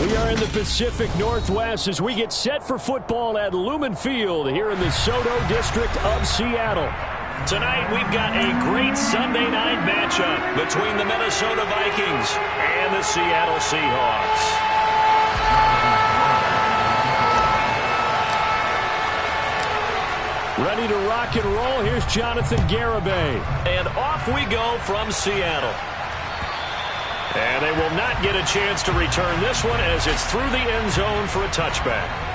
We are in the Pacific Northwest as we get set for football at Lumen Field here in the Soto District of Seattle. Tonight we've got a great Sunday night matchup between the Minnesota Vikings and the Seattle Seahawks. Ready to rock and roll. Here's Jonathan Garibay. And off we go from Seattle. And they will not get a chance to return this one as it's through the end zone for a touchback.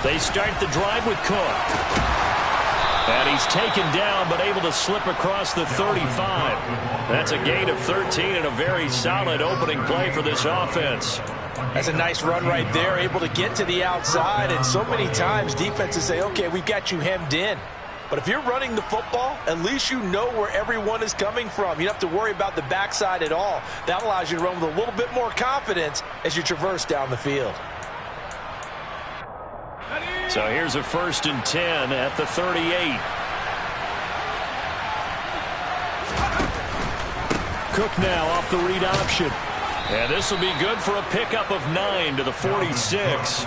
They start the drive with Cook. And he's taken down but able to slip across the 35. That's a gain of 13 and a very solid opening play for this offense. That's a nice run right there, able to get to the outside. And so many times defenses say, okay, we've got you hemmed in. But if you're running the football, at least you know where everyone is coming from. You don't have to worry about the backside at all. That allows you to run with a little bit more confidence as you traverse down the field. So here's a 1st and 10 at the 38. Cook now off the read option. And this will be good for a pickup of 9 to the 46.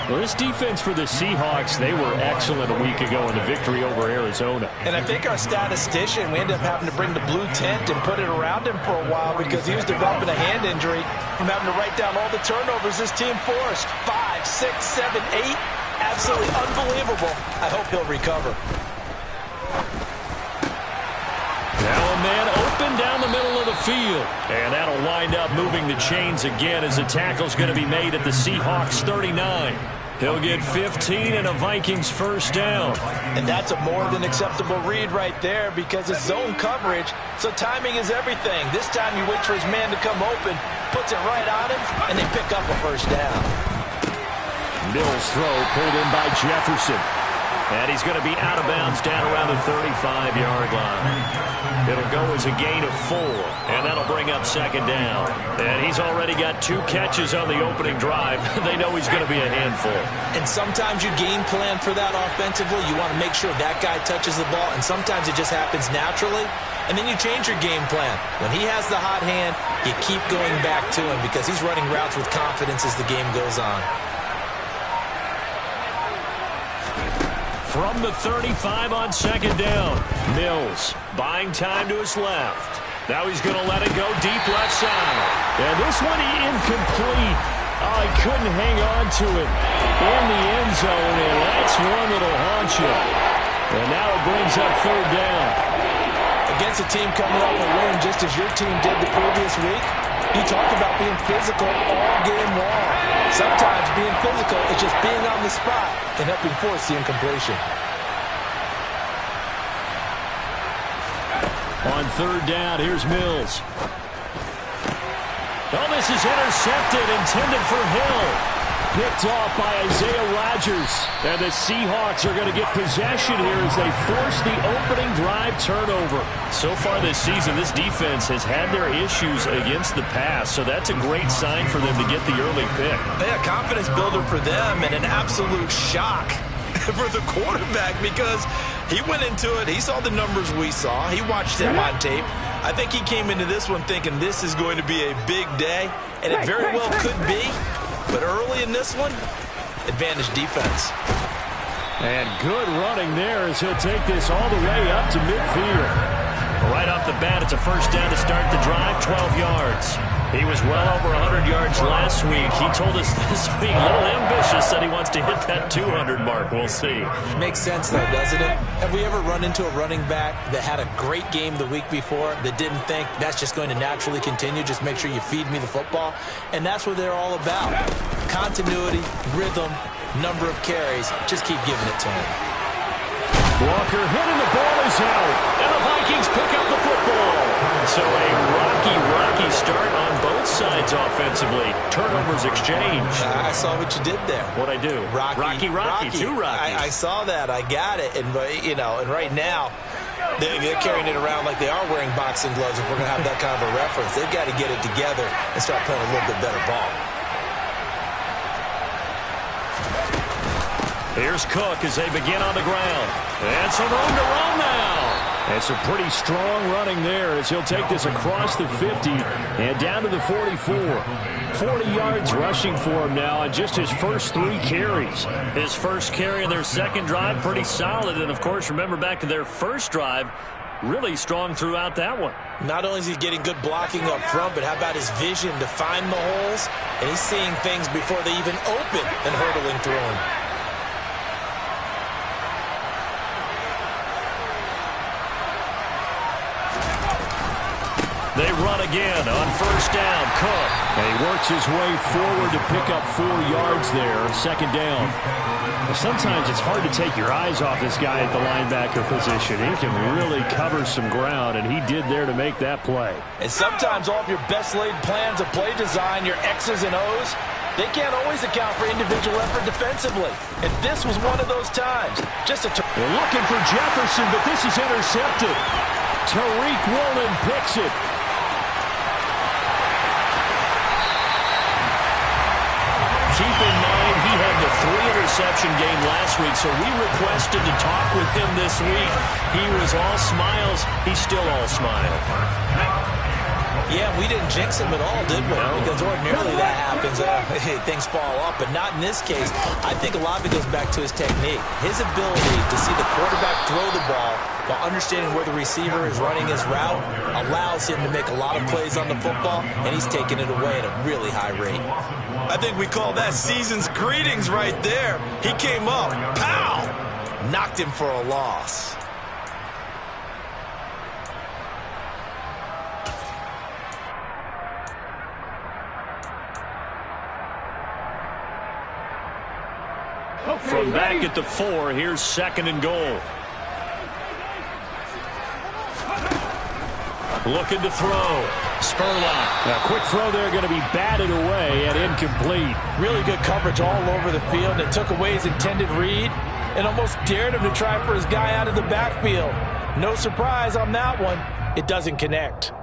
Well, this defense for the Seahawks, they were excellent a week ago in the victory over Arizona. And I think our statistician, we ended up having to bring the blue tent and put it around him for a while because he was developing a hand injury from having to write down all the turnovers this team forced. 5, 6, 7, 8. Absolutely unbelievable. I hope he'll recover. Now a man open down the middle of the field. And that'll wind up moving the chains again as the tackle's going to be made at the Seahawks 39. He'll get 15 and a Vikings first down. And that's a more than acceptable read right there because it's zone coverage, so timing is everything. This time he waits for his man to come open, puts it right on him, and they pick up a first down. Mills throw pulled in by Jefferson. And he's going to be out of bounds down around the 35-yard line. It'll go as a gain of 4, and that'll bring up 2nd down. And he's already got 2 catches on the opening drive. They know he's going to be a handful. And sometimes you game plan for that offensively. You want to make sure that guy touches the ball, and sometimes it just happens naturally. And then you change your game plan. When he has the hot hand, you keep going back to him because he's running routes with confidence as the game goes on. From the 35 on 2nd down, Mills buying time to his left. Now he's going to let it go deep left side. And this one incomplete. Oh, he couldn't hang on to it in the end zone, and that's one that'll haunt you. And now it brings up 3rd down. Against a team coming off a win just as your team did the previous week, you talked about being physical all game long. Sometimes being physical is just being on the spot and helping force the incompletion. On 3rd down, here's Mills. Oh, this is intercepted, intended for Hill. Picked off by Isaiah Rodgers. And the Seahawks are going to get possession here as they force the opening drive turnover. So far this season, this defense has had their issues against the pass, so that's a great sign for them to get the early pick. Yeah, confidence builder for them and an absolute shock for the quarterback because he went into it. He saw the numbers we saw. He watched them on tape. I think he came into this one thinking this is going to be a big day, and it very well could be. But early in this one, advantage defense. And good running there as he'll take this all the way up to midfield. Right off the bat, it's a first down to start the drive, 12 yards. He was well over 100 yards last week. He told us this week, a little ambitious, said he wants to hit that 200 mark. We'll see. Makes sense, though, doesn't it? Have we ever run into a running back that had a great game the week before that didn't think that's just going to naturally continue? Just make sure you feed me the football. And that's what they're all about. Continuity, rhythm, number of carries. Just keep giving it to him. Walker hitting, the ball is out. And the Vikings pick up the football. So a rocky start on both both sides offensively. Turnovers exchanged. I saw what you did there. What'd I do? Rocky. Two Rockies. I saw that. I got it. And, and right now, they're carrying it around like they are wearing boxing gloves. If we're going to have that kind of a reference, they've got to get it together and start playing a little bit better ball. Here's Cook as they begin on the ground. And some room to run now. And some pretty strong running there as he'll take this across the 50 and down to the 44. 40 yards rushing for him now on just his first 3 carries. His first carry in their second drive, pretty solid. And, of course, remember back to their first drive, really strong throughout that one. Not only is he getting good blocking up front, but how about his vision to find the holes? And he's seeing things before they even open and hurdling through them. They run again on first down. Cook. And he works his way forward to pick up 4 yards there. Second down. Sometimes it's hard to take your eyes off this guy at the linebacker position. He can really cover some ground, and he did there to make that play. And sometimes all of your best laid plans of play design, your X's and O's, they can't always account for individual effort defensively. And this was one of those times. They're looking for Jefferson, but this is intercepted. Tariq Woolen picks it. Keep in mind, he had the 3-interception game last week, so we requested to talk with him this week. He was all smiles. He's still all smile. Yeah, we didn't jinx him at all, did we? No. Because ordinarily that happens. Things fall off, but not in this case. I think a lot of it goes back to his technique. His ability to see the quarterback throw the ball while understanding where the receiver is running his route allows him to make a lot of plays on the football, and he's taking it away at a really high rate. I think we call that season's greetings right there. He came up, pow! Knocked him for a loss. From back at the 4, here's second and goal. Looking to throw. Spurlock. A quick throw there going to be batted away and incomplete. Really good coverage all over the field. It took away his intended read and almost dared him to try for his guy out of the backfield. No surprise on that one. It doesn't connect.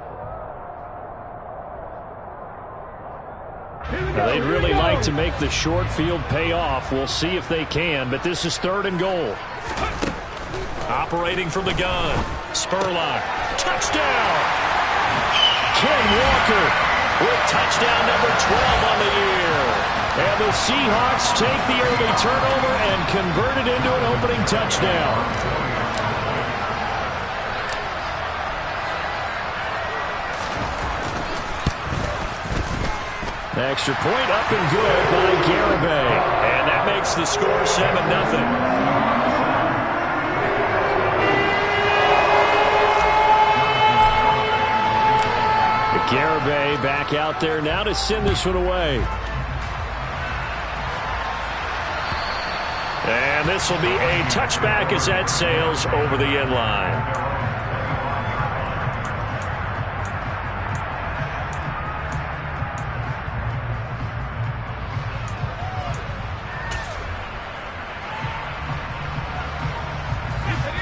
Now, they'd really like to make the short field pay off. We'll see if they can, but this is third and goal. Operating from the gun. Spurlock. Touchdown! Ken Walker with touchdown number 12 on the year. And the Seahawks take the early turnover and convert it into an opening touchdown. The extra point up and good by Garibay. And that makes the score 7-0. Garibay back out there now to send this one away. And this will be a touchback as that sails over the end line.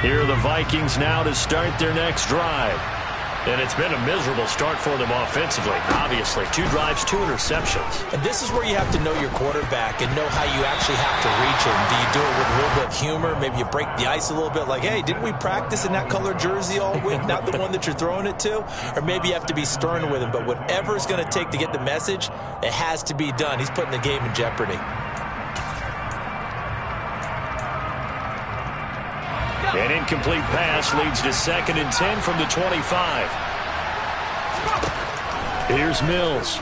Here are the Vikings now to start their next drive. And it's been a miserable start for them offensively, obviously. 2 drives, 2 interceptions. And this is where you have to know your quarterback and know how you actually have to reach him. Do you do it with a little bit of humor? Maybe you break the ice a little bit like, hey, didn't we practice in that color jersey all week? Not the one that you're throwing it to? Or maybe you have to be stern with him. But whatever it's going to take to get the message, it has to be done. He's putting the game in jeopardy. An incomplete pass leads to 2nd and 10 from the 25. Here's Mills.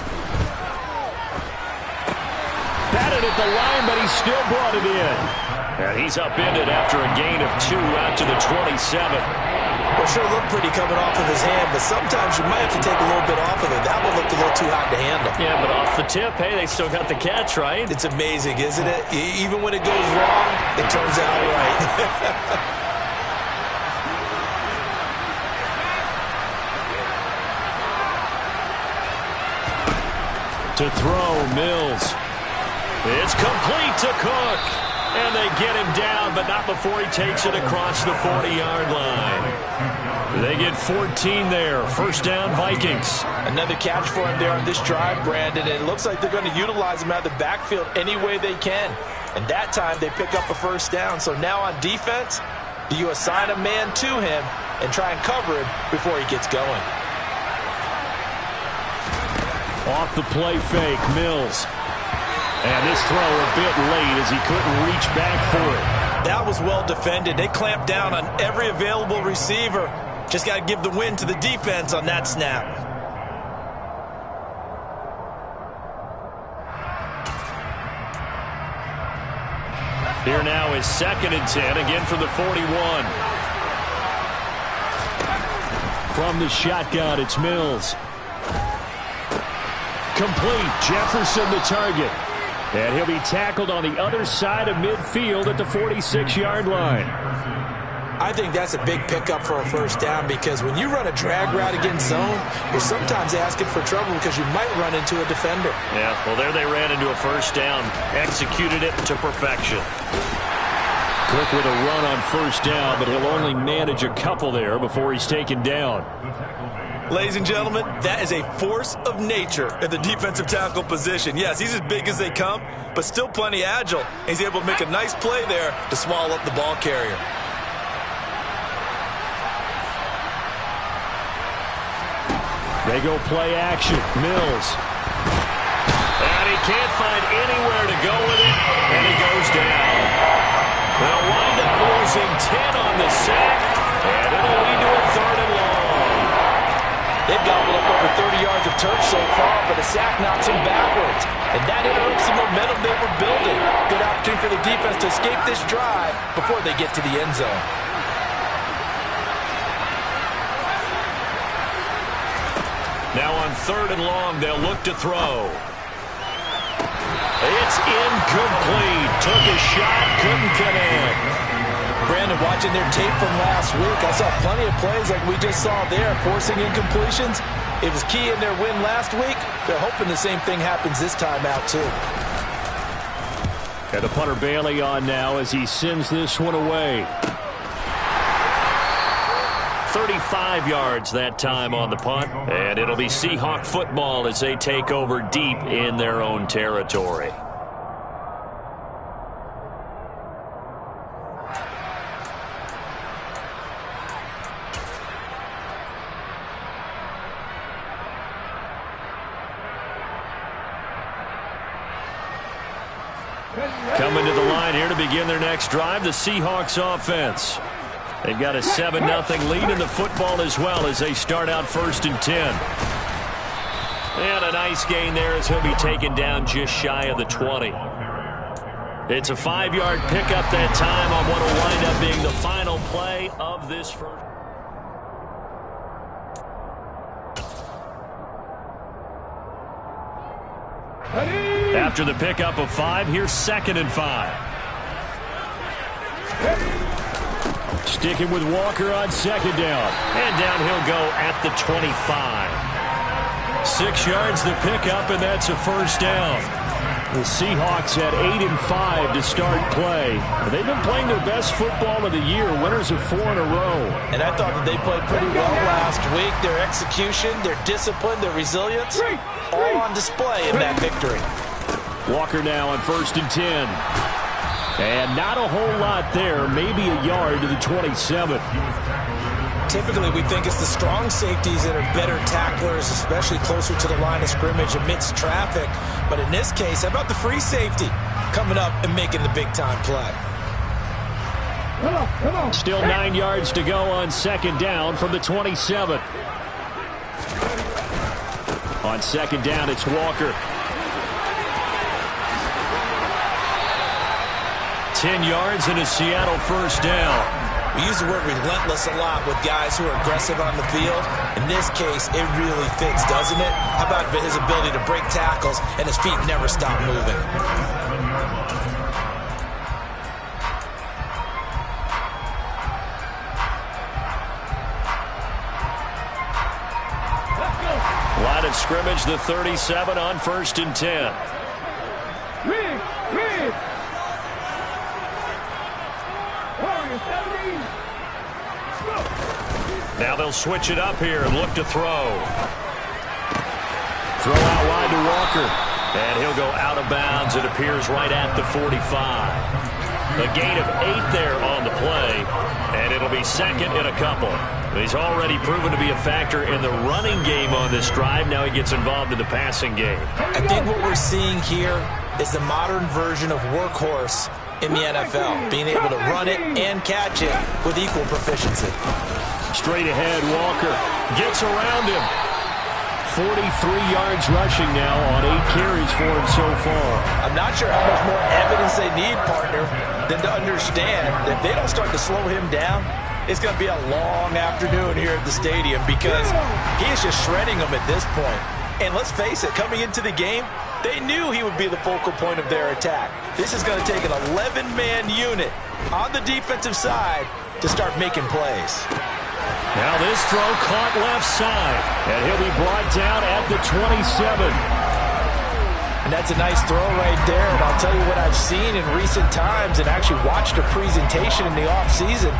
Batted at the line, but he still brought it in. And he's upended after a gain of 2 out to the 27. Well, sure looked pretty coming off of his hand, but sometimes you might have to take a little bit off of it. That one looked a little too hot to handle. Yeah, but off the tip, hey, they still got the catch, right? It's amazing, isn't it? Even when it goes wrong, it turns out right. To throw, Mills. It's complete to Cook. And they get him down, but not before he takes it across the 40-yard line. They get 14 there. First down, Vikings. Another catch for him there on this drive, Brandon. And it looks like they're going to utilize him out of the backfield any way they can. And that time they pick up a first down. So now on defense, do you assign a man to him and try and cover him before he gets going? Off the play fake, Mills. And this throw a bit late as he couldn't reach back for it. That was well defended. They clamped down on every available receiver. Just got to give the win to the defense on that snap. Here now is 2nd and 10, again from the 41. From the shotgun, it's Mills. Complete. Jefferson the target. And he'll be tackled on the other side of midfield at the 46-yard line. I think that's a big pickup for a first down because when you run a drag route against zone, you're sometimes asking for trouble because you might run into a defender. Yeah, well, there they ran into a first down. Executed it to perfection. Cook with a run on first down, but he'll only manage a couple there before he's taken down. Ladies and gentlemen, that is a force of nature at the defensive tackle position. Yes, he's as big as they come, but still plenty agile. He's able to make a nice play there to swallow up the ball carrier. They go play action. Mills. And he can't find anywhere to go with it, and he goes down. They'll wind up losing 10 on the sack, and it'll lead to a 3rd and long. They've gobbled up over 30 yards of turf so far, but a sack knocks them backwards. And that interrupts the momentum they were building. Good opportunity for the defense to escape this drive before they get to the end zone. Now on 3rd and long, they'll look to throw. It's incomplete. Took a shot, couldn't connect. Brandon, watching their tape from last week, I saw plenty of plays like we just saw there, forcing incompletions. It was key in their win last week. They're hoping the same thing happens this time out, too. And the punter Bailey on now as he sends this one away. 35 yards that time on the punt, and it'll be Seahawk football as they take over deep in their own territory. Coming to the line here to begin their next drive, the Seahawks offense. They've got a 7-0 lead in the football as well as they start out 1st and 10. And a nice gain there as he'll be taken down just shy of the 20. It's a 5-yard pickup that time on what will wind up being the final play of this first. After the pickup of 5, here's 2nd and 5. Sticking with Walker on 2nd down. And down he'll go at the 25. 6 yards the pickup, and that's a first down. The Seahawks had 8 and 5 to start play. They've been playing their best football of the year, winners of 4 in a row. And I thought that they played pretty well last week. Their execution, their discipline, their resilience, all on display in that victory. Walker now on 1st and 10. And not a whole lot there, maybe a yard to the 27. Typically, we think it's the strong safeties that are better tacklers, especially closer to the line of scrimmage amidst traffic. But in this case, how about the free safety coming up and making the big-time play? Still 9 yards to go on 2nd down from the 27. On 2nd down, it's Walker. 10 yards and a Seattle first down. We use the word relentless a lot with guys who are aggressive on the field. In this case, it really fits, doesn't it? How about his ability to break tackles and his feet never stop moving? Line of scrimmage, the 37 on 1st and 10. Now they'll switch it up here and look to throw. Throw out wide to Walker. And he'll go out of bounds. It appears right at the 45. A gain of 8 there on the play. And it'll be second in a couple. He's already proven to be a factor in the running game on this drive. Now he gets involved in the passing game. I think what we're seeing here is the modern version of workhorse in the NFL. Being able to run it and catch it with equal proficiency. Straight ahead, Walker gets around him. 43 yards rushing now on 8 carries for him so far. I'm not sure how much more evidence they need, partner, than to understand that if they don't start to slow him down, it's going to be a long afternoon here at the stadium because he is just shredding them at this point. And let's face it, coming into the game, they knew he would be the focal point of their attack. This is going to take an 11-man unit on the defensive side to start making plays. Now this throw caught left side, and he'll be brought down at the 27. And that's a nice throw right there, and I'll tell you what I've seen in recent times and actually watched a presentation in the offseason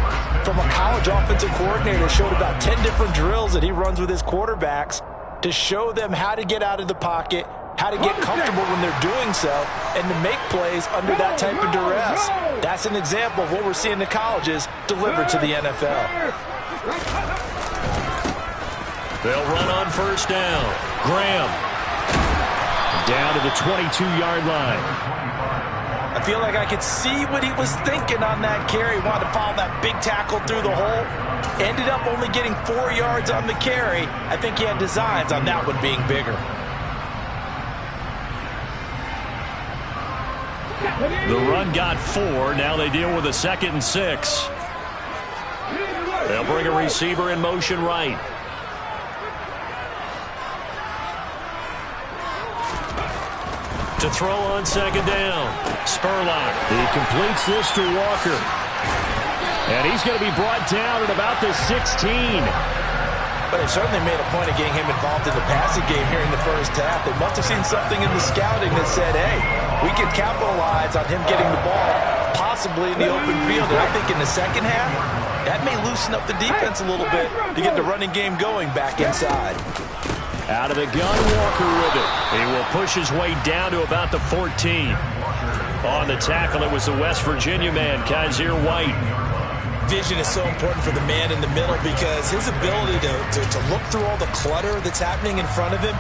from a college offensive coordinator. Showed about 10 different drills that he runs with his quarterbacks to show them how to get out of the pocket, how to get comfortable when they're doing so, and to make plays under that type of duress. That's an example of what we're seeing the colleges deliver to the NFL. They'll run on 1st down. Graham down to the 22-yard line. I feel like I could see what he was thinking on that carry. Wanted to follow that big tackle through the hole. Ended up only getting 4 yards on the carry. I think he had designs on that one being bigger. The run got 4. Now they deal with a 2nd and 6. They'll bring a receiver in motion right. To throw on 2nd down. Spurlock. He completes this to Walker. And he's going to be brought down at about the 16. But they certainly made a point of getting him involved in the passing game here in the first half. They must have seen something in the scouting that said, hey, we can capitalize on him getting the ball, possibly in the open field. And I think in the second half, that may loosen up the defense a little bit to get the running game going back inside. Out of the gun, Walker with it. He will push his way down to about the 14. On the tackle, it was the West Virginia man, Kaiser White. Vision is so important for the man in the middle because his ability to look through all the clutter that's happening in front of him,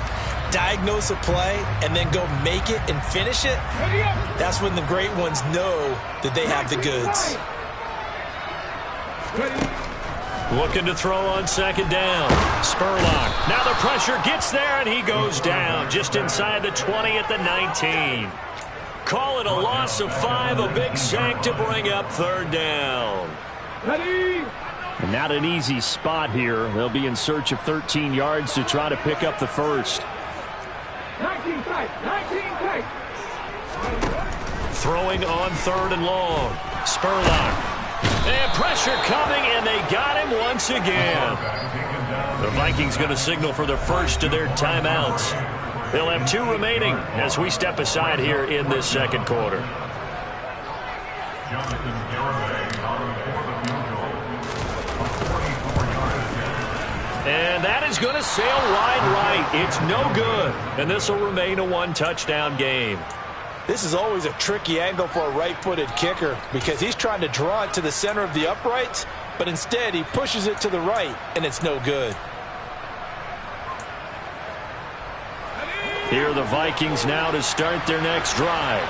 diagnose a play, and then go make it and finish it, that's when the great ones know that they have the goods. Looking to throw on 2nd down. Spurlock. Now the pressure gets there, and he goes down just inside the 20 at the 19. Call it a loss of 5, a big sack to bring up 3rd down. And not an easy spot here. They'll be in search of 13 yards to try to pick up the first. 19 tight. Throwing on 3rd and long. Spurlock. And pressure coming, and they got him once again. The Vikings going to signal for the first of their timeouts. They'll have 2 remaining as we step aside here in this 2nd quarter. And that is going to sail wide right. It's no good. And this will remain a 1-touchdown game. This is always a tricky angle for a right-footed kicker because he's trying to draw it to the center of the uprights, but instead he pushes it to the right, and it's no good. Here are the Vikings now to start their next drive.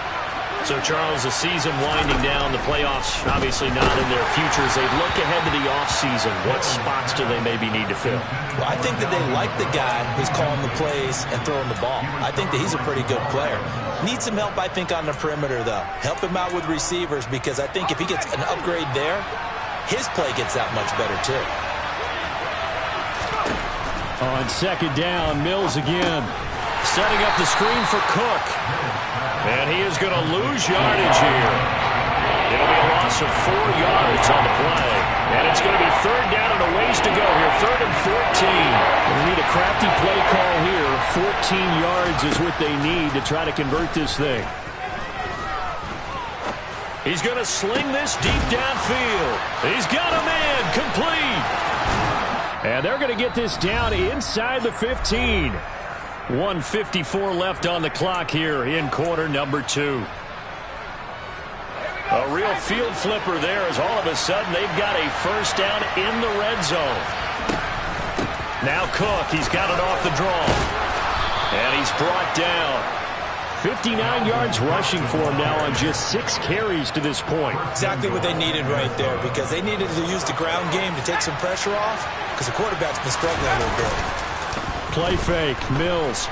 So, Charles, the season winding down, the playoffs obviously not in their future. As they look ahead to the offseason, what spots do they maybe need to fill? Well, I think that they like the guy who's calling the plays and throwing the ball. I think that he's a pretty good player. Needs some help, I think, on the perimeter, though. Help him out with receivers because I think if he gets an upgrade there, his play gets that much better, too. On 2nd down, Mills again. Setting up the screen for Cook. And he is going to lose yardage here. It'll be a loss of 4 yards on the play. And it's going to be 3rd down and a ways to go here. 3rd and 14. We need a crafty play call here 14 yards is what they need to try to convert this thing. He's going to sling this deep downfield. He's got a man complete. And they're going to get this down inside the 15. 1:54 left on the clock here in quarter number 2. A real field flipper there as all of a sudden they've got a first down in the red zone. Now Cook, he's got it off the draw. And he's brought down. 59 yards rushing for him now on just 6 carries to this point. Exactly what they needed right there, because they needed to use the ground game to take some pressure off, because the quarterback's been struggling a little bit. Play fake, Mills.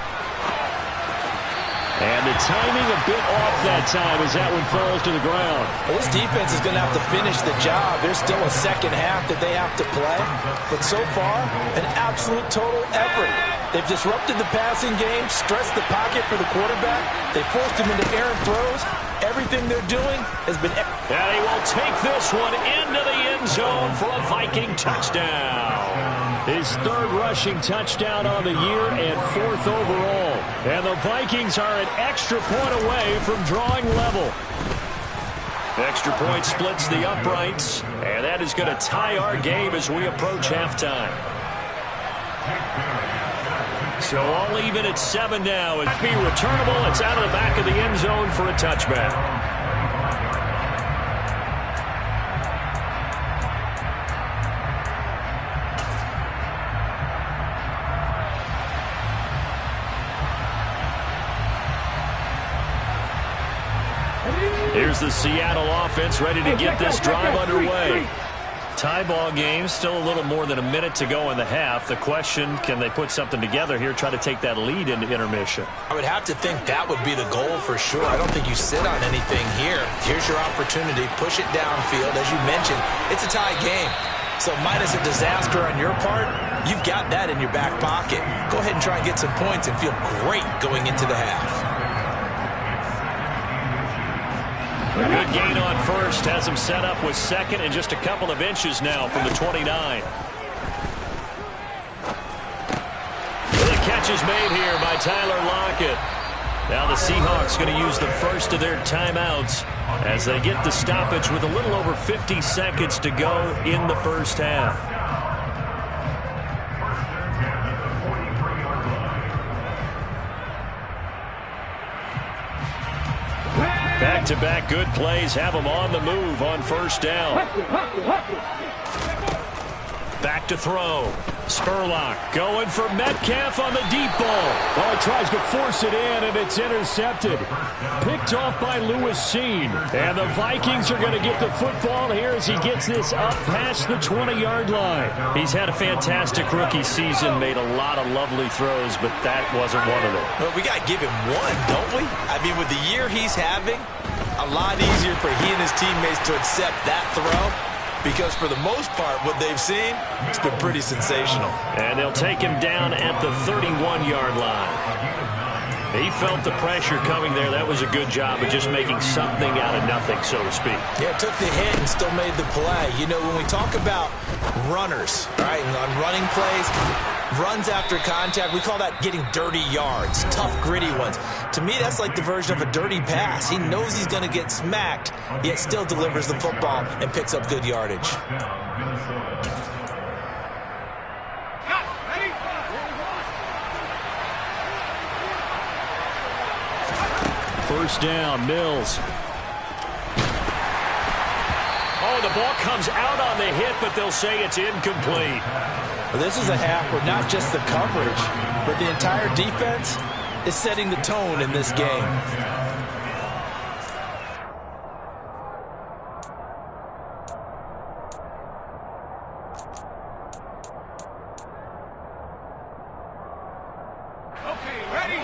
And the timing a bit off that time as that one falls to the ground. Well, this defense is going to have to finish the job. There's still a second half that they have to play. But so far, an absolute total effort. They've disrupted the passing game, stressed the pocket for the quarterback. They forced him into errant throws. Everything they're doing has been... And he will take this one into the end zone for a Viking touchdown. His 3rd rushing touchdown on the year and 4th overall. And the Vikings are an extra point away from drawing level. Extra point splits the uprights, and that is going to tie our game as we approach halftime. So all even at 7 now. It'll be returnable. It's out of the back of the end zone for a touchback. Here's the Seattle offense ready to get this drive underway. Tie ball game, still a little more than a minute to go in the half. The question, can they put something together here, try to take that lead into intermission? I would have to think that would be the goal for sure. I don't think you sit on anything here. Here's your opportunity. Push it downfield. As you mentioned, it's a tie game. So minus a disaster on your part, you've got that in your back pocket. Go ahead and try and get some points and feel great going into the half. A good gain on first. Has him set up with second and just a couple of inches now from the 29. The catch is made here by Tyler Lockett. Now the Seahawks going to use the first of their timeouts as they get the stoppage with a little over 50 seconds to go in the first half. Back-to-back good plays have them on the move on first down. Back to throw. Spurlock going for Metcalf on the deep ball. Oh, he tries to force it in, and it's intercepted. Picked off by Lewis Seen. And the Vikings are going to get the football here as he gets this up past the 20-yard line. He's had a fantastic rookie season, made a lot of lovely throws, but that wasn't one of them. Well, we got to give him one, don't we? I mean, with the year he's having, a lot easier for he and his teammates to accept that throw. Because for the most part, what they've seen, it's been pretty sensational. And they'll take him down at the 31-yard line. He felt the pressure coming there. That was a good job of just making something out of nothing, so to speak. Yeah, took the hit and still made the play. You know, when we talk about runners, right, and on running plays, runs after contact, we call that getting dirty yards, tough, gritty ones. To me, that's like the version of a dirty pass. He knows he's going to get smacked, yet still delivers the football and picks up good yardage. First down, Mills. Oh, the ball comes out on the hit, but they'll say it's incomplete. Well, this is a half where not just the coverage, but the entire defense is setting the tone in this game.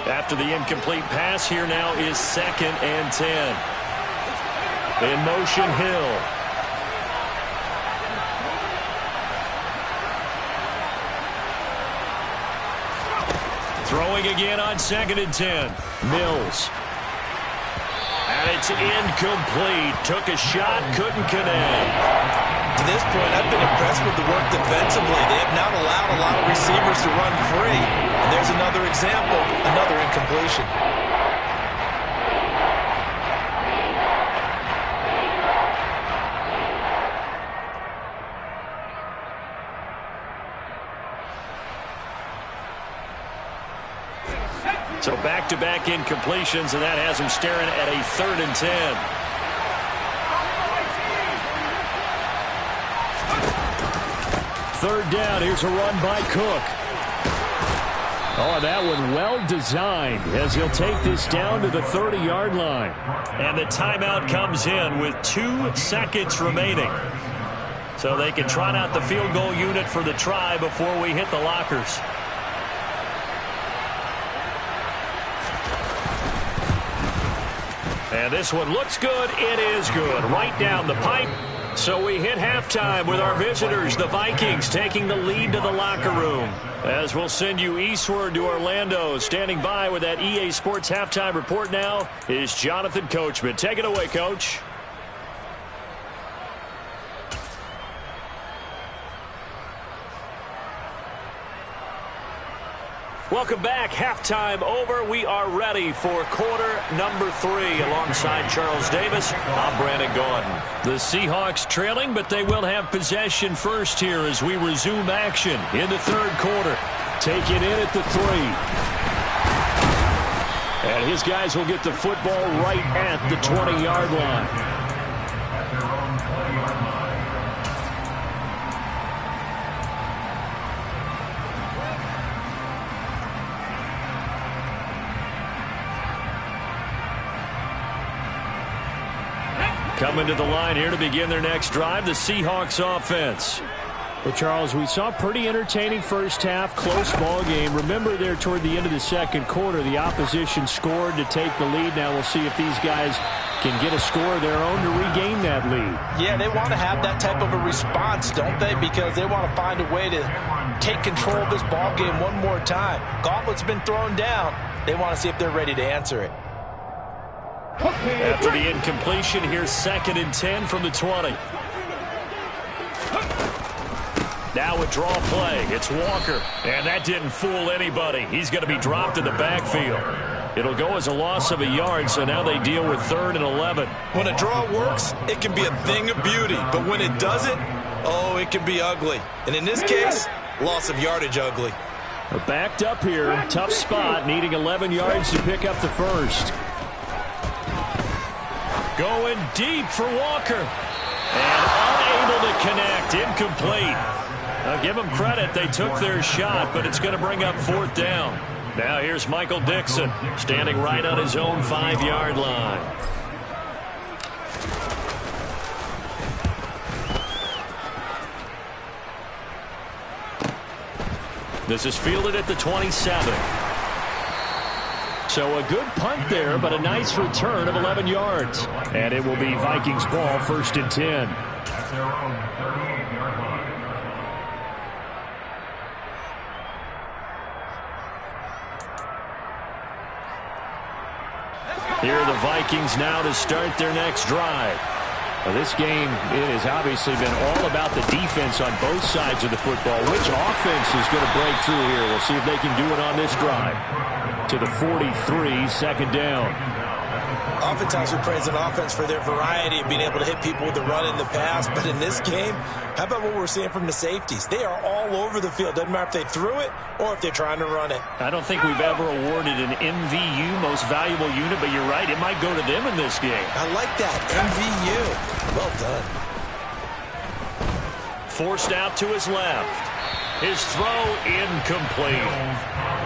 After the incomplete pass, here now is 2nd and 10. In motion, Hill. Throwing again on 2nd and 10. Mills. And it's incomplete. Took a shot, couldn't connect. To this point, I've been impressed with the work defensively. They have not allowed a lot of receivers to run free. And there's another example, another incompletion. So back-to-back incompletions, and that has him staring at a 3rd and 10. Third down, here's a run by Cook. Oh, that one well designed as he'll take this down to the 30-yard line. And the timeout comes in with 2 seconds remaining. So they can trot out the field goal unit for the try before we hit the lockers. And this one looks good. It is good. Right down the pipe. So we hit halftime with our visitors, the Vikings, taking the lead to the locker room. As we'll send you eastward to Orlando. Standing by with that EA Sports halftime report now is Jonathan Coachman. Take it away, Coach. Welcome back. Halftime over. We are ready for quarter number 3. Alongside Charles Davis, I'm Brandon Gordon. The Seahawks trailing, but they will have possession first here as we resume action in the 3rd quarter. Taken in at the 3. And his guys will get the football right at the 20-yard line. Coming to the line here to begin their next drive, the Seahawks offense. Well, Charles, we saw pretty entertaining first half, close ball game. Remember there toward the end of the 2nd quarter, the opposition scored to take the lead. Now we'll see if these guys can get a score of their own to regain that lead. Yeah, they want to have that type of a response, don't they? Because they want to find a way to take control of this ball game one more time. Gauntlet's been thrown down. They want to see if they're ready to answer it. After the incompletion, here's 2nd and 10 from the 20. Now a draw play. It's Walker. And that didn't fool anybody. He's going to be dropped in the backfield. It'll go as a loss of a yard, so now they deal with 3rd and 11. When a draw works, it can be a thing of beauty. But when it doesn't, oh, it can be ugly. And in this case, loss of yardage ugly. We're backed up here. Tough spot, needing 11 yards to pick up the first. Going deep for Walker. And unable to connect. Incomplete. I'll give them credit. They took their shot, but it's going to bring up 4th down. Now here's Michael Dixon, standing right on his own 5-yard line. This is fielded at the 27. So a good punt there, but a nice return of 11 yards. And it will be Vikings ball, 1st and 10. Here are the Vikings now to start their next drive. Well, this game, it has obviously been all about the defense on both sides of the football. Which offense is going to break through here? We'll see if they can do it on this drive. To the 43, 2nd down. Oftentimes we praise an offense for their variety of being able to hit people with the run in the pass. But in this game, how about what we're seeing from the safeties? They are all over the field. Doesn't matter if they threw it or if they're trying to run it. I don't think we've ever awarded an MVU, most valuable unit, but you're right. It might go to them in this game. I like that. MVU. Well done. Forced out to his left. His throw incomplete.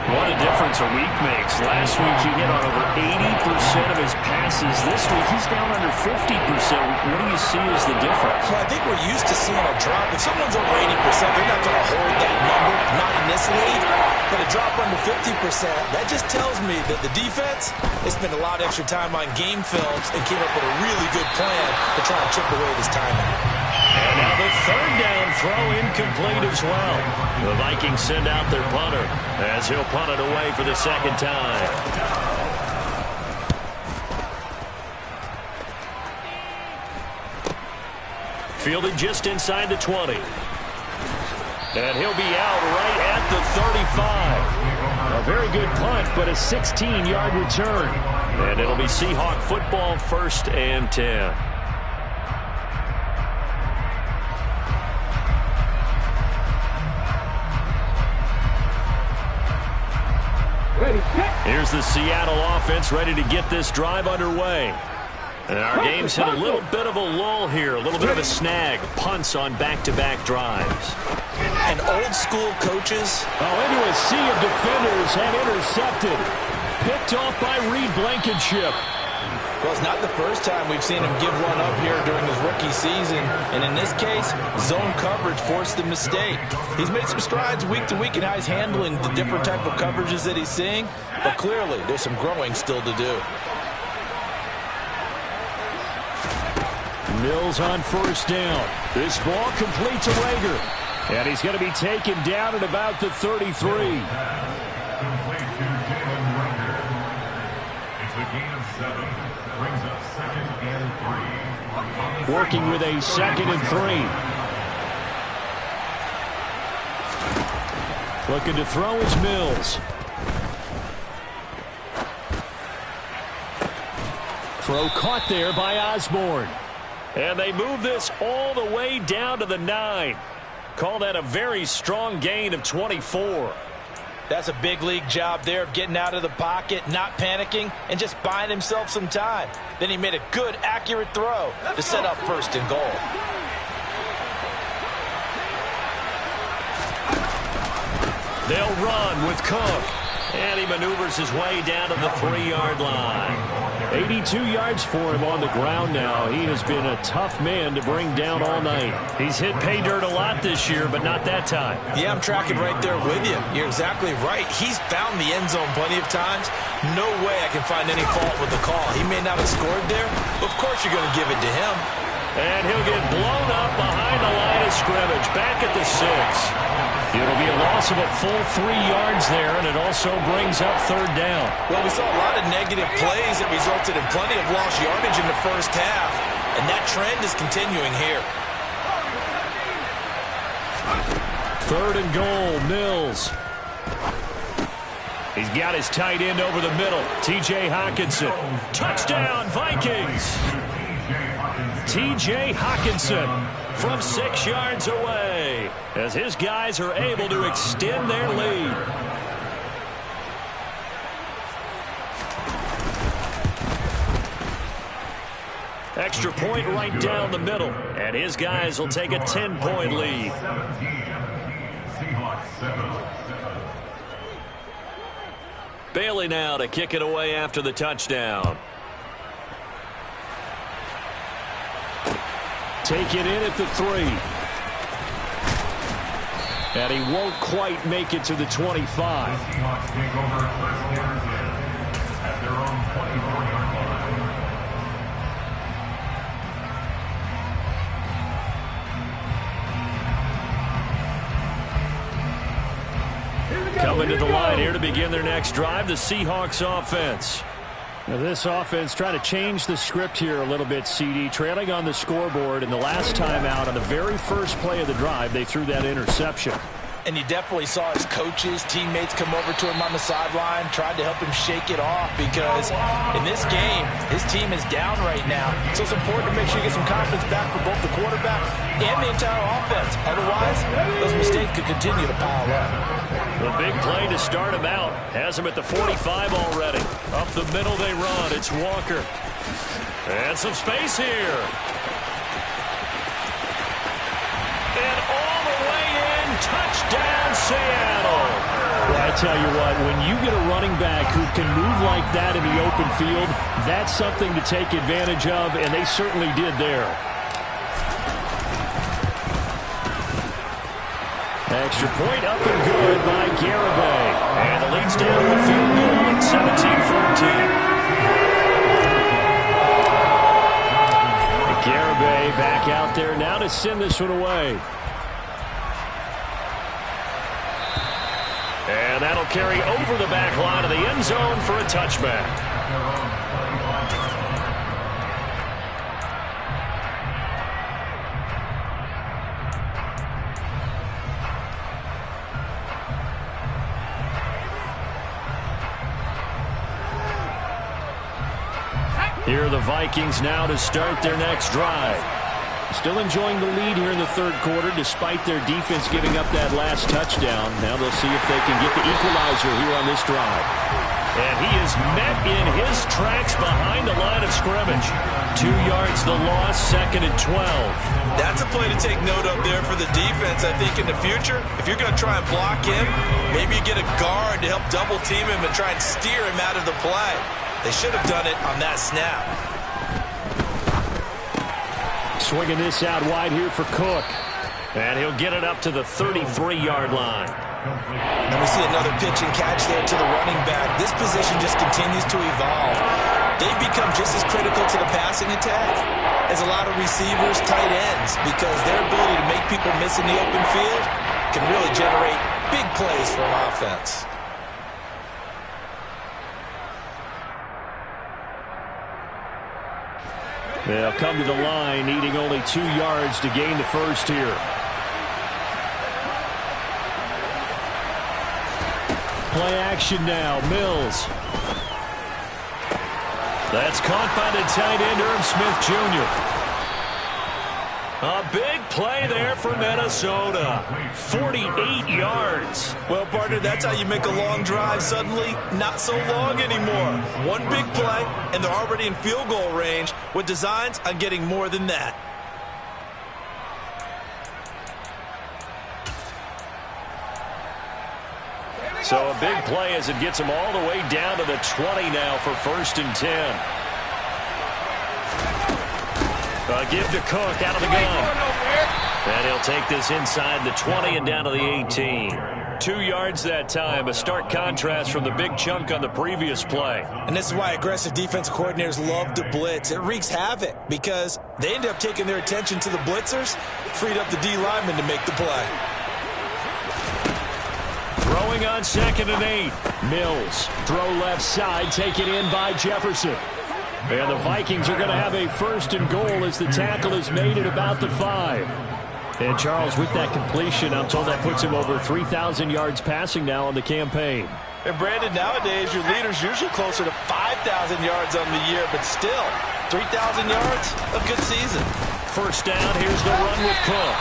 What a difference a week makes. Last week he hit on over 80% of his passes. This week he's down under 50%. What do you see as the difference? Well, I think we're used to seeing a drop. If someone's over 80%, they're not going to hold that number, not in this league. But a drop under 50%, that just tells me that the defense has spent a lot of extra time on game films and came up with a really good plan to try and chip away this timing. And now the 3rd down throw incomplete as well. The Vikings send out their punter as he'll punt it away for the 2nd time. Fielded just inside the 20. And he'll be out right at the 35. A very good punt, but a 16-yard return. And it'll be Seahawk football, 1st and 10. Ready, set. Here's the Seattle offense ready to get this drive underway. And our game's hit a little bit of a lull here, a little bit of a snag. Punts on back-to-back drives. And old-school coaches. Into a sea of defenders and intercepted. Picked off by Reed Blankenship. Well, it's not the first time we've seen him give one up here during his rookie season. And in this case, zone coverage forced the mistake. He's made some strides week to week in how he's handling the different type of coverages that he's seeing. But clearly, there's some growing still to do. Mills on 1st down. This ball complete to Rager. And he's going to be taken down at about the 33. Working with a 2nd and 3. Looking to throw is Mills. Throw caught there by Osborne. And they move this all the way down to the 9. Call that a very strong gain of 24. That's a big league job there of getting out of the pocket, not panicking, and just buying himself some time. Then he made a good, accurate throw to set up 1st and goal. They'll run with Cook. And he maneuvers his way down to the 3-yard line. 82 yards for him on the ground now. He has been a tough man to bring down all night. He's hit pay dirt a lot this year, but not that time. Yeah, I'm tracking right there with you. You're exactly right. He's found the end zone plenty of times. No way I can find any fault with the call. He may not have scored there, but of course you're going to give it to him. And he'll get blown up behind the line of scrimmage, back at the 6. It'll be a loss of a full 3 yards there, and it also brings up 3rd down. Well, we saw a lot of negative plays that resulted in plenty of lost yardage in the first half, and that trend is continuing here. 3rd and goal, Mills. He's got his tight end over the middle, T.J. Hockenson. Touchdown, Vikings! T.J. Hockenson from 6 yards away as his guys are able to extend their lead. Extra point right down the middle, and his guys will take a 10-point lead. Bailey now to kick it away after the touchdown. Taken in at the 3. And he won't quite make it to the 25. Coming to the line here to begin their next drive, the Seahawks offense. Now this offense trying to change the script here a little bit, CD. Trailing on the scoreboard, and the last time out on the very first play of the drive, they threw that interception. And you definitely saw his coaches, teammates come over to him on the sideline, tried to help him shake it off because in this game, his team is down right now. So it's important to make sure you get some confidence back for both the quarterback and the entire offense. Otherwise, those mistakes could continue to pile up. The big play to start him out. Has him at the 45 already. Up the middle they run. It's Walker. And some space here. And all the way in. Touchdown, Seattle. Well, I tell you what, when you get a running back who can move like that in the open field, that's something to take advantage of, and they certainly did there. Extra point up and good by Garibay. And the lead's down to a field goal at 17-14. Garibay back out there now to send this one away. And that'll carry over the back line of the end zone for a touchback. Here are the Vikings now to start their next drive. Still enjoying the lead here in the third quarter despite their defense giving up that last touchdown. Now they'll see if they can get the equalizer here on this drive. And he is met in his tracks behind the line of scrimmage. 2 yards the loss, 2nd and 12. That's a play to take note of there for the defense. I think in the future, if you're going to try and block him, maybe you get a guard to help double team him and try and steer him out of the play. They should have done it on that snap. Swinging this out wide here for Cook. And he'll get it up to the 33-yard line. And we see another pitch and catch there to the running back. This position just continues to evolve. They've become just as critical to the passing attack as a lot of receivers, tight ends, because their ability to make people miss in the open field can really generate big plays for an offense. They'll come to the line, needing only 2 yards to gain the first here. Play action now, Mills. That's caught by the tight end, Irv Smith Jr. A big play there for Minnesota. 48 yards. Well, partner, that's how you make a long drive suddenly not so long anymore. One big play, and they're already in field goal range with designs on getting more than that. So a big play as it gets them all the way down to the 20 now for 1st and 10. Give to Cook out of the gun. And he'll take this inside the 20 and down to the 18. 2 yards that time. A stark contrast from the big chunk on the previous play. And this is why aggressive defensive coordinators love to blitz. It wreaks havoc because they end up taking their attention to the blitzers, freed up the D lineman to make the play. Throwing on 2nd and 8. Mills. Throw left side. Taken in by Jefferson. And the Vikings are going to have a 1st and goal as the tackle is made at about the 5. And Charles, with that completion, I'm told that puts him over 3,000 yards passing now on the campaign. And Brandon, nowadays your leader's usually closer to 5,000 yards on the year, but still, 3,000 yards, a good season. 1st down, here's the run with Cook.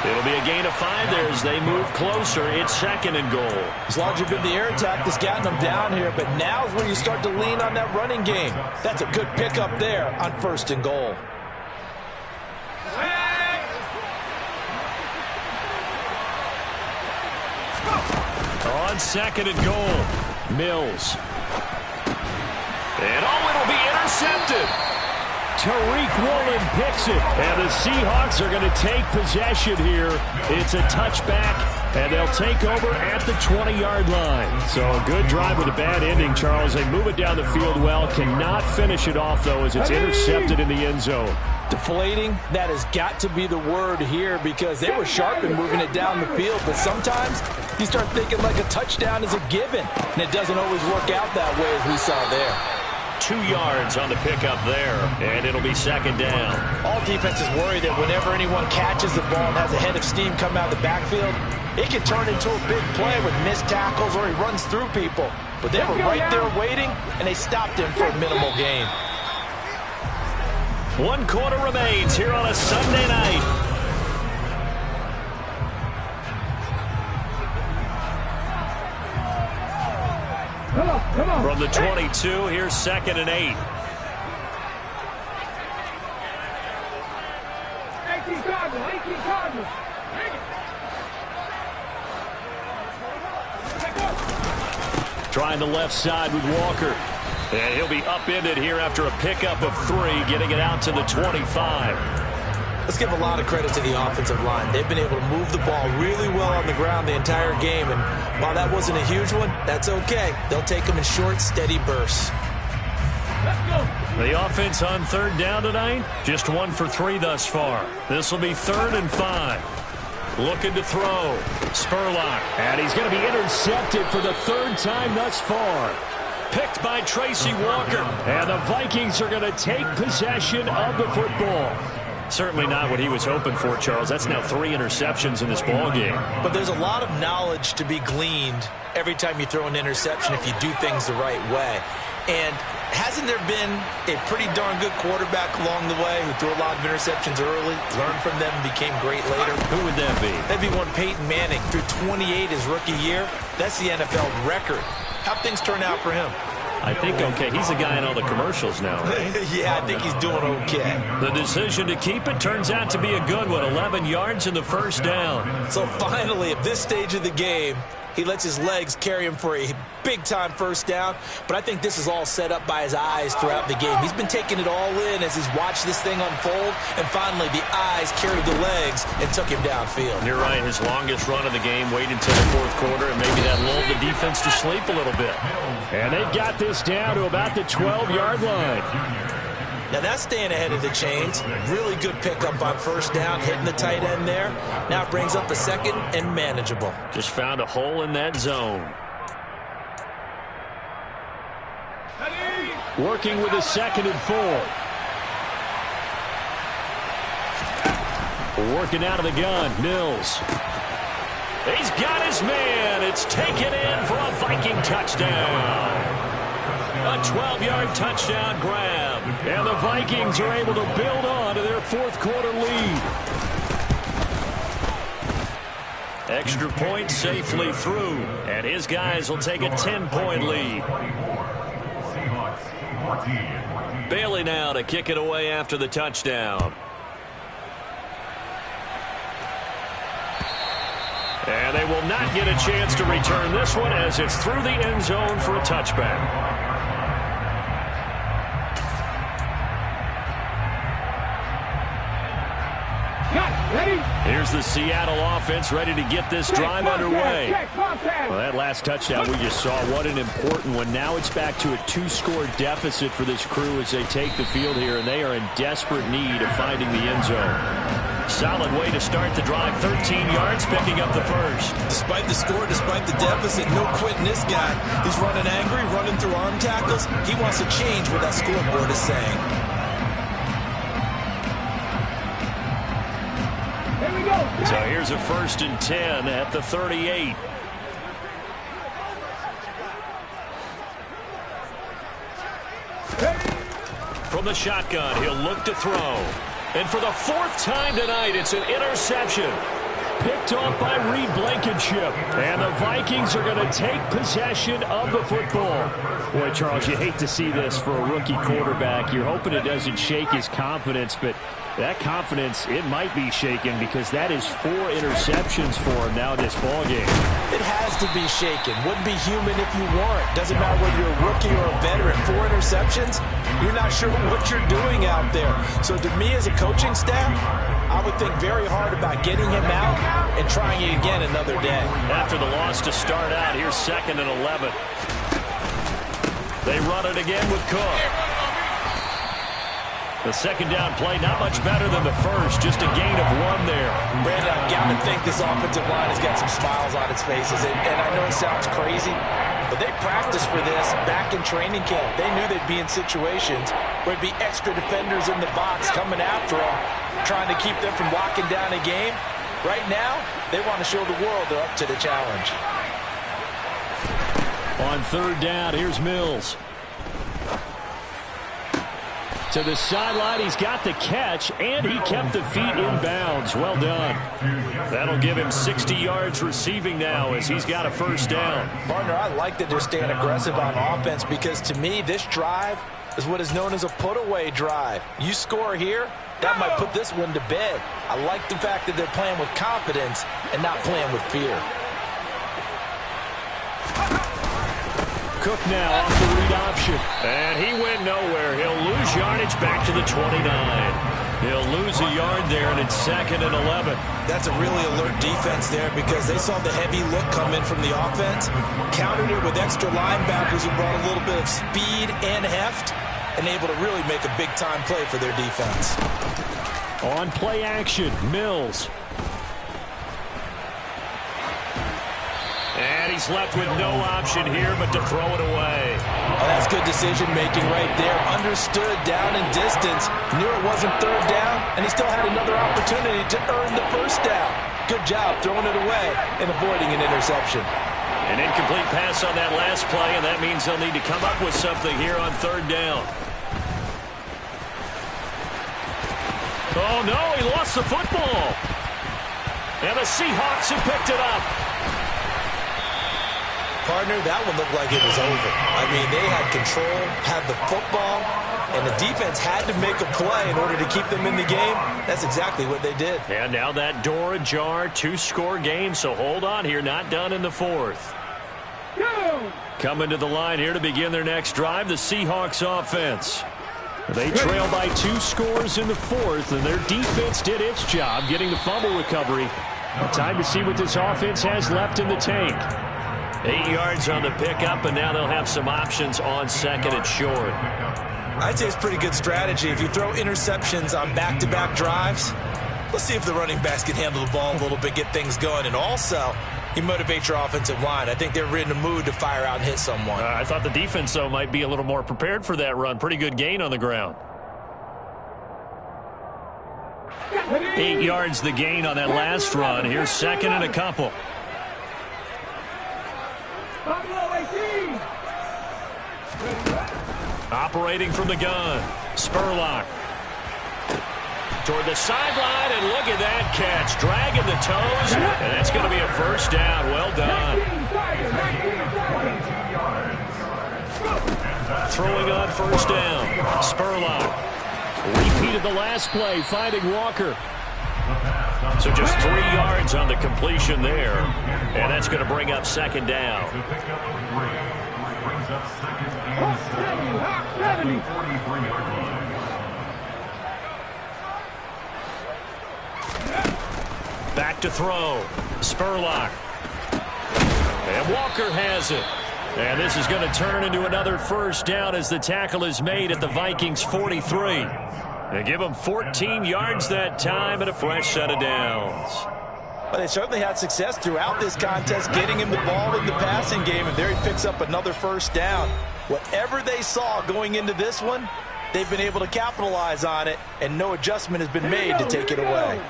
It'll be a gain of 5 there as they move closer. It's 2nd and goal. It's largely been the air attack that's gotten them down here, but now is where you start to lean on that running game. That's a good pickup there on 1st and goal. On 2nd and goal, Mills. And it'll be intercepted. Tariq Woolen picks it, and the Seahawks are going to take possession here. It's a touchback, and they'll take over at the 20-yard line. So a good drive with a bad ending, Charles. They move it down the field well, cannot finish it off, though, as it's intercepted in the end zone. Deflating, that has got to be the word here because they were sharp in moving it down the field, but sometimes you start thinking like a touchdown is a given, and it doesn't always work out that way as we saw there. 2 yards on the pickup there, and it'll be 2nd down. All defenses worry that whenever anyone catches the ball and has a head of steam come out of the backfield, it can turn into a big play with missed tackles or he runs through people. But they were right there waiting, and they stopped him for a minimal gain. 1 quarter remains here on a Sunday night. Come on. From the 22, here's 2nd and 8. 18 Cardinals. Trying the left side with Walker. And he'll be upended here after a pickup of 3, getting it out to the 25. Let's give a lot of credit to the offensive line. They've been able to move the ball really well on the ground the entire game. And while that wasn't a huge one, that's okay. They'll take them in short, steady bursts. The offense on 3rd down tonight, just 1 for 3 thus far. This will be 3rd and 5. Looking to throw. Spurlock. And he's going to be intercepted for the 3rd time thus far. Picked by Tracy Walker. And the Vikings are going to take possession of the football. Certainly not what he was hoping for, Charles. That's now 3 interceptions in this ball game. But there's a lot of knowledge to be gleaned every time you throw an interception if you do things the right way. And hasn't there been a pretty darn good quarterback along the way who threw a lot of interceptions early, learned from them, and became great later? Who would that be? That'd be one Peyton Manning. Threw 28 his rookie year. That's the NFL record. How'd things turn out for him? I think okay. He's the guy in all the commercials now, right? Yeah, I think he's doing okay. The decision to keep it turns out to be a good one. 11 yards in the first down. So finally, at this stage of the game, he lets his legs carry him for a big-time first down. But I think this is all set up by his eyes throughout the game. He's been taking it all in as he's watched this thing unfold. And finally, the eyes carried the legs and took him downfield. You're right. His longest run of the game, wait until the fourth quarter, and maybe that lulled the defense to sleep a little bit. And they've got this down to about the 12-yard line. Now that's staying ahead of the chains. Really good pickup on first down, hitting the tight end there. Now it brings up a second and manageable. Just found a hole in that zone. Working with a 2nd and 4. Working out of the gun, Mills. He's got his man. It's taken in for a Viking touchdown. A 12-yard touchdown grab. And the Vikings are able to build on to their fourth quarter lead. Extra point safely through. And his guys will take a 10-point lead. Bailey now to kick it away after the touchdown. And they will not get a chance to return this one as it's through the end zone for a touchback. Here's the Seattle offense ready to get this drive underway. Well, that last touchdown we just saw, what an important one. Now it's back to a 2-score deficit for this crew as they take the field here, and they are in desperate need of finding the end zone. Solid way to start the drive. 13 yards, picking up the first. Despite the score, despite the deficit, no quitting this guy. He's running angry, running through arm tackles. He wants to change what that scoreboard is saying. So here's a 1st and 10 at the 38. From the shotgun, he'll look to throw. And for the 4th time tonight, it's an interception. Picked off by Reed Blankenship. And the Vikings are going to take possession of the football. Boy, Charles, you hate to see this for a rookie quarterback. You're hoping it doesn't shake his confidence, but that confidence, it might be shaken because that is 4 interceptions for him now in this ballgame. It has to be shaken. Wouldn't be human if you weren't. Doesn't matter whether you're a rookie or a veteran. 4 interceptions, you're not sure what you're doing out there. So to me as a coaching staff, I would think very hard about getting him out and trying it again another day. After the loss to start out, here's 2nd and 11. They run it again with Cook. The second down play, not much better than the first, just a gain of 1 there. Brandon, I've got to think this offensive line has got some smiles on its faces. And I know it sounds crazy, but they practiced for this back in training camp. They knew they'd be in situations where it'd be extra defenders in the box coming after them, trying to keep them from locking down a game. Right now, they want to show the world they're up to the challenge. On 3rd down, here's Mills. To the sideline, he's got the catch, and he kept the feet in bounds. Well done. That'll give him 60 yards receiving now as he's got a 1st down. Partner, I like that they're staying aggressive on offense because to me, this drive is what is known as a put-away drive. You score here, that might put this one to bed. I like the fact that they're playing with confidence and not playing with fear. Cook now off the read option. And he went nowhere. He'll lose yardage back to the 29. He'll lose a yard there, and it's 2nd and 11. That's a really alert defense there because they saw the heavy look come in from the offense, countered it with extra linebackers who brought a little bit of speed and heft, and able to really make a big-time play for their defense. On play action, Mills. And he's left with no option here but to throw it away. Oh, that's good decision-making right there. Understood down and distance. Knew it wasn't 3rd down, and he still had another opportunity to earn the 1st down. Good job throwing it away and avoiding an interception. An incomplete pass on that last play, and that means they'll need to come up with something here on third down. Oh, no, he lost the football. And the Seahawks have picked it up. Partner, that one looked like it was over. I mean, they had control, had the football, and the defense had to make a play in order to keep them in the game. That's exactly what they did. And now that door ajar, 2-score game, so hold on here, not done in the fourth. Coming to the line here to begin their next drive, the Seahawks offense. They trail by 2 scores in the fourth, and their defense did its job getting the fumble recovery. Time to see what this offense has left in the tank. 8 yards on the pickup, and now they'll have some options on second and short. I'd say it's pretty good strategy. If you throw interceptions on back-to-back drives, let's see if the running backs can handle the ball a little bit, get things going, and also you motivate your offensive line. I think they're in the mood to fire out and hit someone. I thought the defense, though, might be a little more prepared for that run. Pretty good gain on the ground. 8 yards the gain on that last run. Here's second and a couple. Operating from the gun, Spurlock. Toward the sideline, and look at that catch. Dragging the toes, and that's going to be a first down. Well done. Throwing on first down, Spurlock. Repeated the last play, finding Walker. So just 3 yards on the completion there, and that's going to bring up second down. Back to throw. Spurlock. And Walker has it. And this is going to turn into another first down as the tackle is made at the Vikings 43. They give them 14 yards that time and a fresh set of downs. Well, they certainly had success throughout this contest, getting him the ball in the passing game, and there he picks up another first down. Whatever they saw going into this one, they've been able to capitalize on it, and no adjustment has been made to take it away.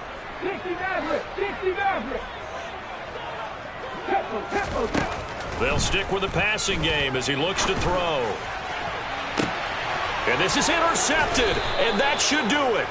They'll stick with the passing game as he looks to throw. And this is intercepted, and that should do it.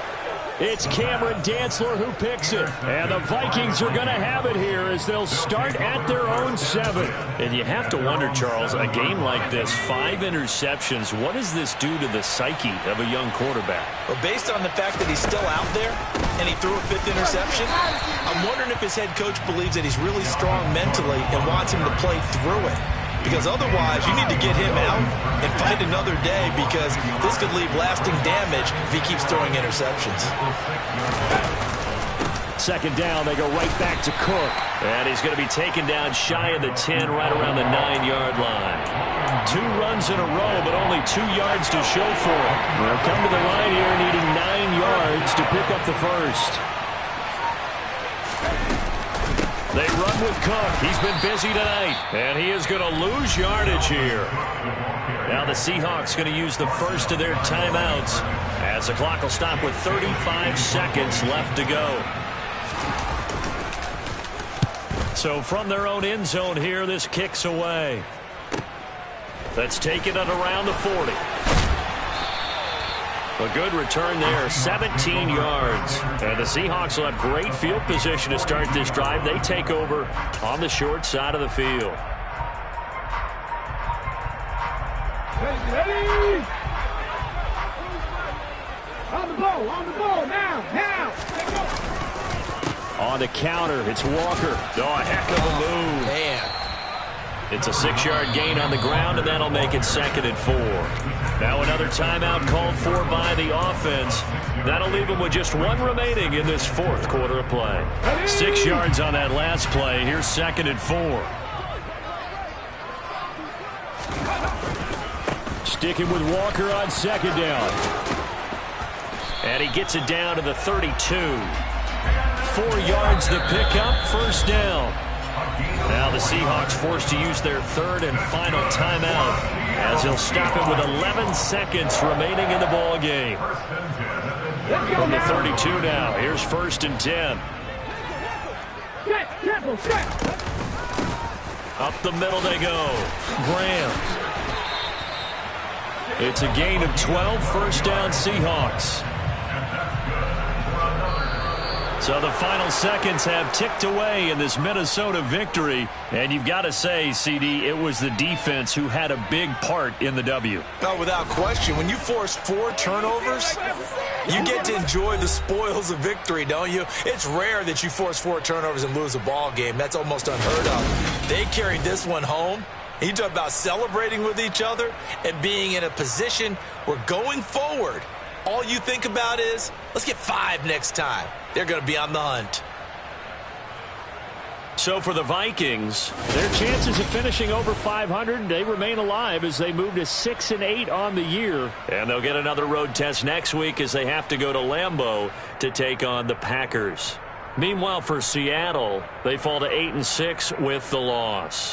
It's Cameron Dantzler who picks it. And the Vikings are going to have it here as they'll start at their own 7. And you have to wonder, Charles, a game like this, 5 interceptions, what does this do to the psyche of a young quarterback? Well, based on the fact that he's still out there and he threw a 5th interception, I'm wondering if his head coach believes that he's really strong mentally and wants him to play through it. Because otherwise, you need to get him out and find another day, because this could leave lasting damage if he keeps throwing interceptions. Second down, they go right back to Cook. And he's going to be taken down shy of the 10, right around the 9-yard line. 2 runs in a row, but only 2 yards to show for it. They'll come to the line here needing 9 yards to pick up the first. They run with Cook. He's been busy tonight, and he is going to lose yardage here. Now the Seahawks going to use the first of their timeouts as the clock will stop with 35 seconds left to go. So from their own end zone here, this kicks away. Let's take it at around the 40. A good return there, 17 yards. And the Seahawks will have great field position to start this drive. They take over on the short side of the field. Ready. On the ball, now. On the counter, it's Walker. Oh, a heck of a move. Man. It's a 6-yard gain on the ground, and that'll make it 2nd and 4. Now another timeout called for by the offense. That'll leave them with just 1 remaining in this 4th quarter of play. 6 yards on that last play. Here's 2nd and 4. Sticking with Walker on 2nd down. And he gets it down to the 32. 4 yards the pickup, 1st down. Now the Seahawks forced to use their 3rd and final timeout as he'll stop it with 11 seconds remaining in the ball game. From the 32 now, here's 1st and 10. Up the middle they go. Graham. It's a gain of 12, first down Seahawks. So the final seconds have ticked away in this Minnesota victory. And you've got to say, CD, it was the defense who had a big part in the W. Oh, without question. When you force 4 turnovers, you get to enjoy the spoils of victory, don't you? It's rare that you force 4 turnovers and lose a ball game. That's almost unheard of. They carried this one home. You talk about celebrating with each other and being in a position where going forward, all you think about is, let's get 5 next time. They're going to be on the hunt. So for the Vikings, their chances of finishing over 500, they remain alive as they move to 6-8 on the year. And they'll get another road test next week as they have to go to Lambeau to take on the Packers. Meanwhile, for Seattle, they fall to 8-6 with the loss.